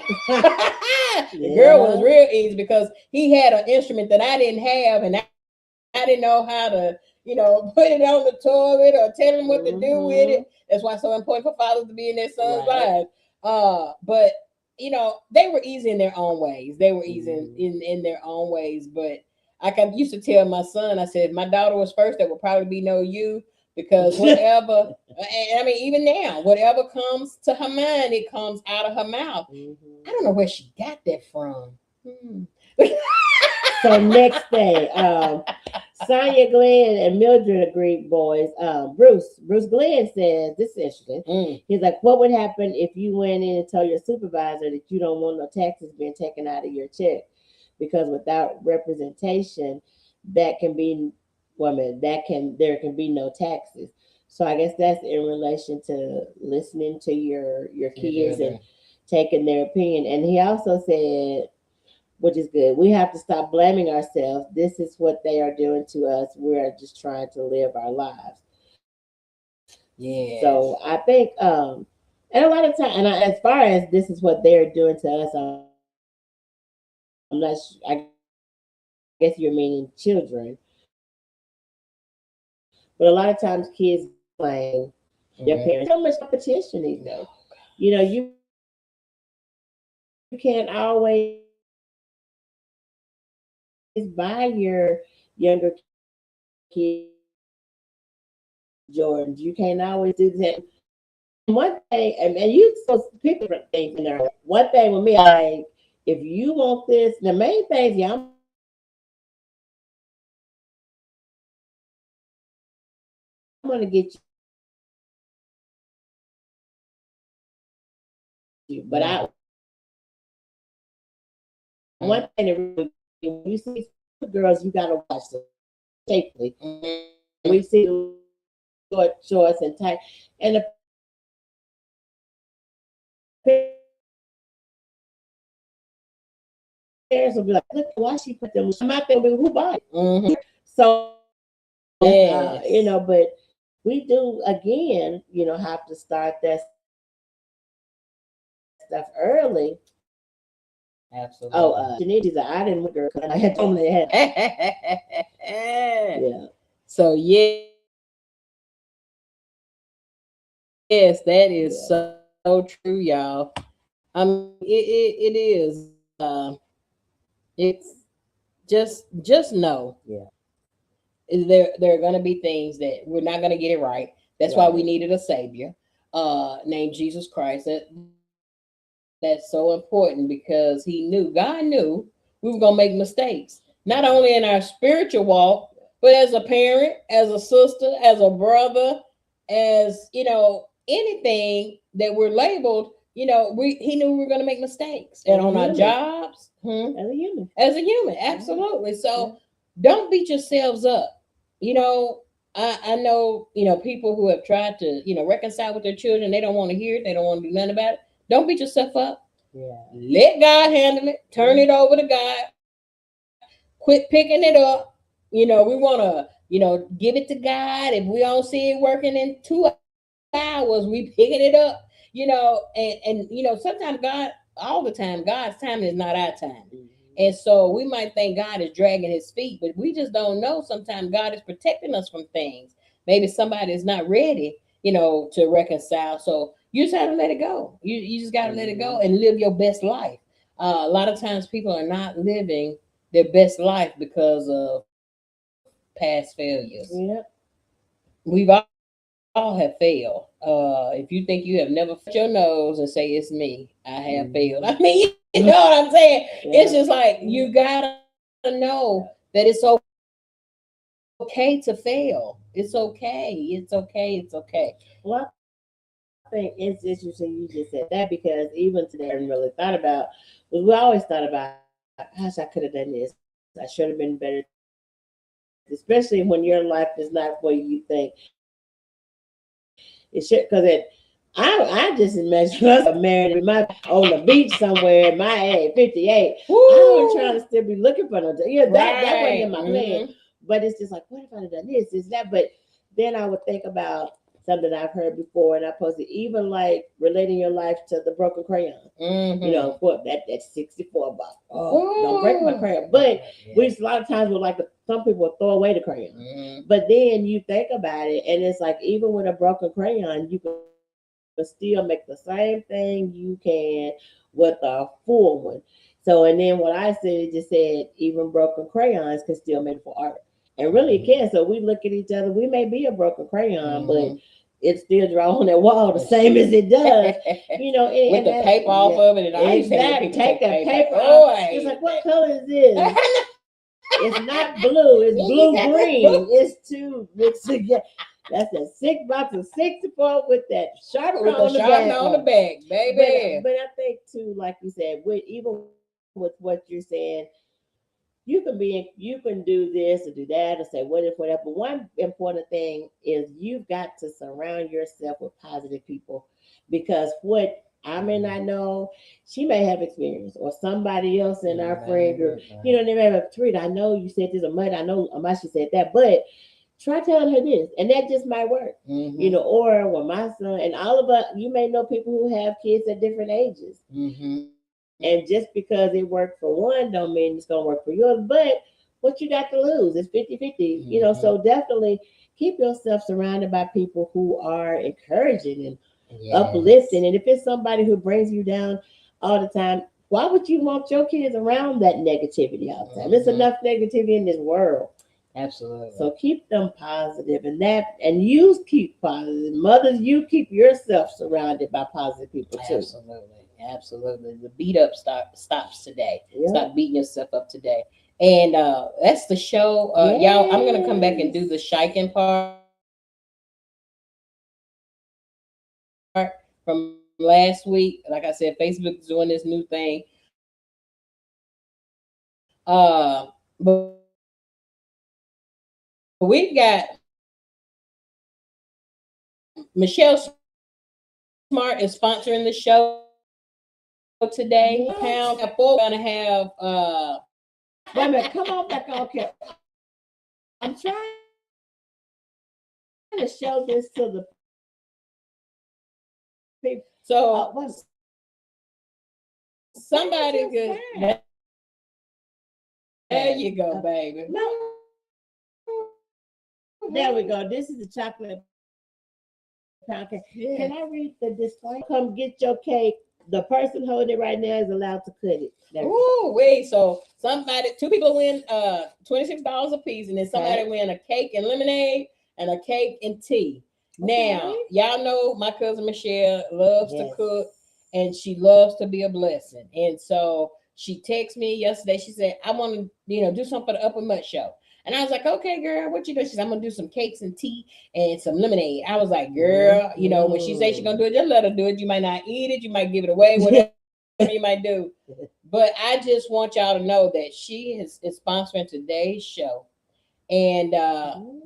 girl was real easy because he had an instrument that I didn't have, and I didn't know how to, put it on the toilet or tell him what to do with it. That's why it's so important for fathers to be in their sons' lives. But they were easy in their own ways. They were easy in their own ways, but I used to tell my son, I said, if my daughter was first, there would probably be no you, because whatever, and I mean, even now, whatever comes to her mind, it comes out of her mouth. I don't know where she got that from. So next thing, Sonia Glenn and Mildred agreed, boys. Bruce Glenn says, this is interesting. He's like, what would happen if you went in and told your supervisor that you don't want no taxes being taken out of your check? Because without representation, there can be no taxes. So I guess that's in relation to listening to your kids and taking their opinion. And he also said, which is good, we have to stop blaming ourselves. This is what they are doing to us. We're just trying to live our lives. Yeah. So I think, and a lot of time, and as far as this is what they're doing to us, I'm not. I guess you're meaning children, but a lot of times kids blame their parents. So much competition these days. You can't always buy your younger kids Jordans. You can't always do that. One thing, and you supposed to pick different things in there. One thing with me, like, if you want this, the main thing, I'm gonna get you. But one thing that really, when you see girls, you gotta watch them safely. We see short shorts and tight, and the parents will be like, look, why she put them? My family, who bought it? Mm-hmm. So, Yes. but we do again, have to start that stuff early. Absolutely. Oh, Janita's I didn't want girl because I had told them they had. Yeah. So yes, that is so true, y'all. It is. It's just know. Yeah. There are going to be things that we're not going to get it right. That's why we Right. needed a savior, named Jesus Christ. That's so important because God knew we were going to make mistakes, not only in our spiritual walk, but as a parent, as a sister, as a brother, as anything that we're labeled. He knew we were going to make mistakes, and As a on our human. jobs, As a human. absolutely. So Yeah. don't beat yourselves up. You know, I know, people who have tried to, reconcile with their children. They don't want to hear it. They don't want to do nothing about it. Don't beat yourself up. Yeah. Let God handle it. Turn it over to God. Quit picking it up. We want to, give it to God. If we don't see it working in 2 hours, we picking it up. And sometimes all the time, God's time is not our time. Mhm. And so we might think God is dragging his feet, but we just don't know. Sometimes God is protecting us from things. Maybe somebody is not ready, to reconcile. So you just have to let it go. You just got to let it go and live your best life. A lot of times people are not living their best life because of past failures. Yeah. We've all have failed. If you think you have never your nose and say it's me, I have failed. I mean, you know what I'm saying? Yeah. It's just like you gotta know that it's okay to fail. It's okay. It's okay. It's okay. Well, I think it's interesting you just said that because even today I hadn't really thought about, but we always thought about, gosh, I could have done this. I should have been better. Especially when your life is not what you think it should, because I just imagine us married in my on the beach somewhere at my age, 58. Woo! I was trying to still be looking for no. Yeah, that wasn't in my Right. plan. But it's just like, what if I'd have done this, that? But then I would think about something I've heard before, and I posted even like relating your life to the broken crayon. Mhm. For that 64 bucks. Oh, don't break my crayon. But which a lot of times will some people will throw away the crayon. But then you think about it, and it's like even with a broken crayon, you can still make the same thing you can with a full one. So, and then what I said, it just said even broken crayons can still make for art. And really it can. So we look at each other, we may be a broken crayon, but it still draw on that wall the same as it does. With the paper off of it. And I used to exactly. Take that paper off. off. It's like, what color is this? It's not blue, it's blue green. It's two mixed together. That's a 6 box of 64 with that sharpener on the back, baby. But I think too, like you said, even with what you're saying, you can do this or do that or say what if whatever. But one important thing is you've got to surround yourself with positive people, because what I may not know, she may have experience, or somebody else in our friend group. They may have treat. I know you said this, or mud. I know Amashi said that, but try telling her this, and that just might work. Or when my son and all of us, you may know people who have kids at different ages. And just because it worked for one don't mean it's going to work for yours. But what you got to lose? It's 50-50. So definitely keep yourself surrounded by people who are encouraging and uplifting. And if it's somebody who brings you down all the time, why would you want your kids around that negativity all the time? There's enough negativity in this world. Absolutely. So keep them positive, and you keep positive. Mothers, you keep yourself surrounded by positive people too. Absolutely. The beat up stops today. Yep. Stop beating yourself up today. And that's the show. Y'all, I'm gonna come back and do the shiking part from last week. Like I said, Facebook is doing this new thing. But we've got Michelle Smart is sponsoring the show. today. What? Pound at 4, we're gonna have Wait a minute, come on back on camera. I'm trying to show this to the people. so What's somebody this could. fine? There you go, baby. No. There we go. This is the chocolate pound cake. Yeah. Can I read the disclaimer? Come get your cake. The person holding it right now is allowed to cut it. There we go. Ooh, wait. So two people win $26 a piece, and then somebody Okay. win a cake and lemonade and a cake and tea. Now, Okay. y'all know my cousin Michelle loves to Yes. cook and she loves to be a blessing. And so she texted me yesterday. She said, I want to, do something for the Upper Mutt show. And I was like, okay, girl, what you do? She said, I'm gonna do some cakes and tea and some lemonade. I was like, girl, when she says she's gonna do it, just let her do it. You might not eat it, you might give it away, whatever you might do. But I just want y'all to know that she is sponsoring today's show. And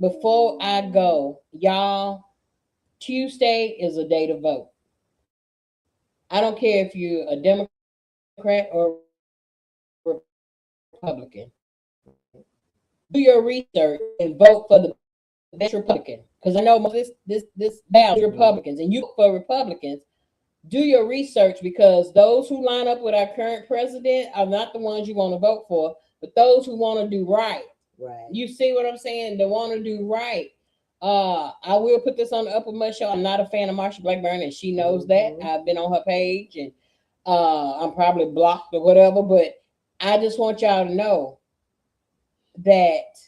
before I go, y'all, Tuesday is a day to vote. I don't care if you're a Democrat or Republican. Do your research and vote for the best Republican. Because I know most this ballot Republicans, and you vote for Republicans. Do your research, because those who line up with our current president are not the ones you want to vote for, but those who want to do right. Right. You see what I'm saying? They want to do right. I will put this on the Upper Mutt show. I'm not a fan of Marsha Blackburn, and she knows that. I've been on her page, and I'm probably blocked or whatever, but I just want y'all to know that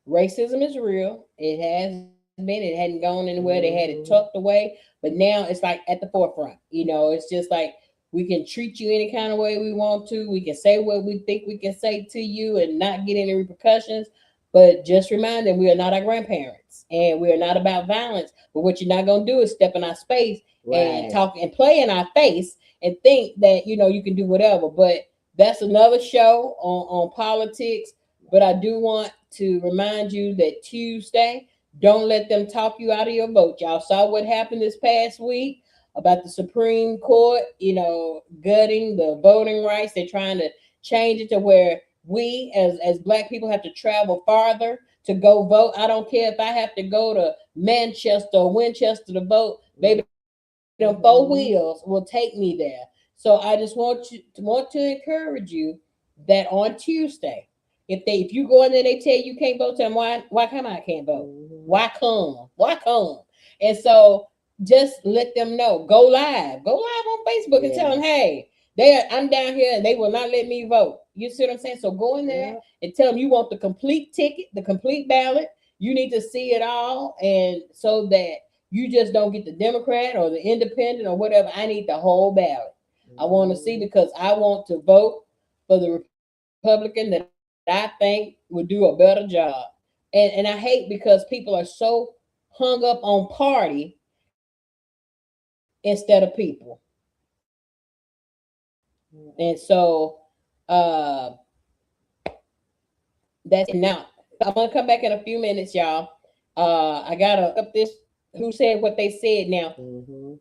racism is real. It has been. It hadn't gone anywhere. They had it tucked away, but now it's like at the forefront. It's just like we can treat you any kind of way we want to. We can say what we think we can say to you and not get any repercussions. But just remind them we are not our grandparents, and we are not about violence. But what you're not gonna do is step in our space and talk and play in our face and think that you can do whatever. But that's another show on politics. But I do want to remind you that Tuesday, don't let them talk you out of your vote. Y'all saw what happened this past week about the Supreme Court, gutting the voting rights. They're trying to change it to where we as Black people have to travel farther to go vote. I don't care if I have to go to Manchester or Winchester to vote. Baby, them 4 wheels will take me there. So I just want to encourage you that on Tuesday, if you go in there, they tell you can't vote, tell them why come I can't vote? Why come? And so just let them know. Go live on Facebook and tell them, hey, I'm down here and they will not let me vote. You see what I'm saying? So go in there and tell them you want the complete ticket, the complete ballot. You need to see it all, and so that you just don't get the Democrat or the independent or whatever. I need the whole ballot. I want to see, because I want to vote for the Republican that I think would do a better job. And I hate because people are so hung up on party instead of people. And so that's it. Now I'm gonna come back in a few minutes, y'all. I gotta up this who said what they said now.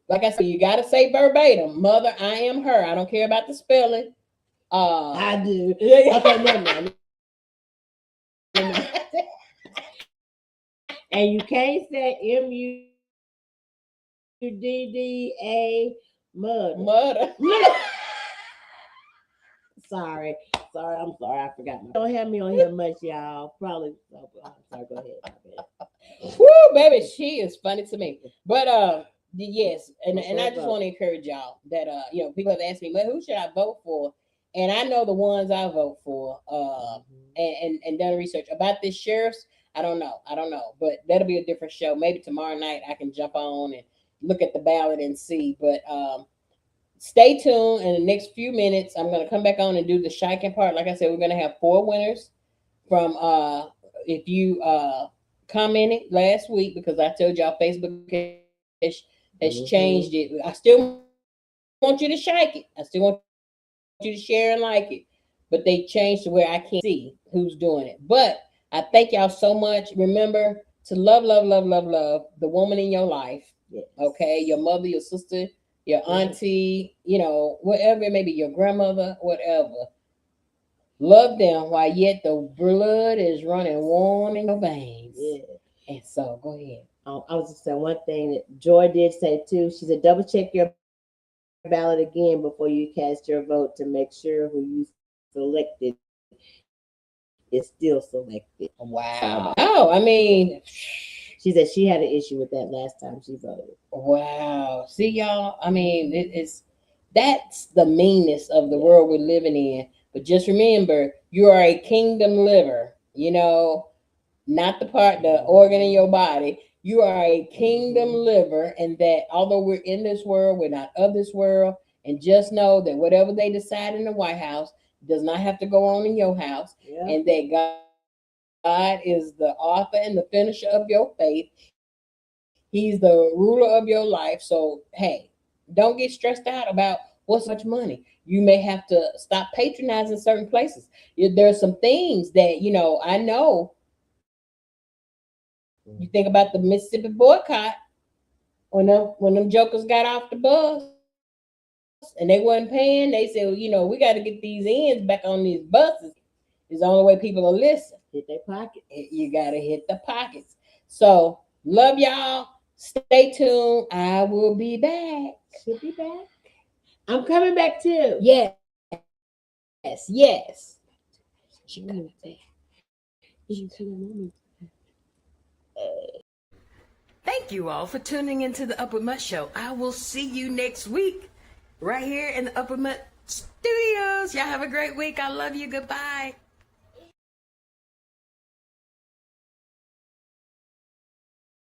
Like I said, you gotta say verbatim, mother, I am her. I don't care about the spelling. I do. Okay, never mind. And you can't say MUDDA murder. Sorry, I'm sorry, I forgot. Don't have me on here much, y'all. Probably. I'm sorry. Go ahead. Woo, baby, she is funny to me. But yes, and I just want to encourage y'all that people have asked me, well, who should I vote for? And I know the ones I vote for. And done research about this sheriff's. I don't know, but that'll be a different show. Maybe tomorrow night I can jump on and look at the ballot and see. But stay tuned. In the next few minutes, I'm going to come back on and do the shiking part. Like I said, we're going to have 4 winners from if you commented last week, because I told y'all Facebook has changed it. I still want you to shake it. I still want you to share and like it, but they changed to where I can't see who's doing it. But I thank y'all so much. Remember to love the woman in your life. Yes. Okay, your mother, your sister, your auntie, whatever it may be, your grandmother, whatever. Love them while yet the blood is running warm in your veins. Yeah. And so, go ahead. I was just saying one thing that Joy did say too. She said, double check your ballot again before you cast your vote to make sure who you selected is still selected. Wow. Oh, I mean, she said she had an issue with that last time she voted. Wow. See, y'all, I mean, that's the meanness of the world we're living in. But just remember, you are a kingdom liver, not the organ in your body. You are a kingdom liver, and that although we're in this world, we're not of this world. And just know that whatever they decide in the White House does not have to go on in your house, and that God is the author and the finisher of your faith. He's the ruler of your life. So, hey, don't get stressed out about what's much money. You may have to stop patronizing certain places. There's some things that, I know. You think about the Mississippi boycott when them jokers got off the bus and they wasn't paying. They said, we got to get these ends back on these buses. It's the only way people will listen. Hit their pocket. You got to hit the pockets. So, love y'all. Stay tuned. I will be back. She'll be back. I'm coming back too. Yes. She coming back. Thank you all for tuning into the Upward Mutt Show. I will see you next week right here in the Upward Mutt Studios. Y'all have a great week. I love you. Goodbye.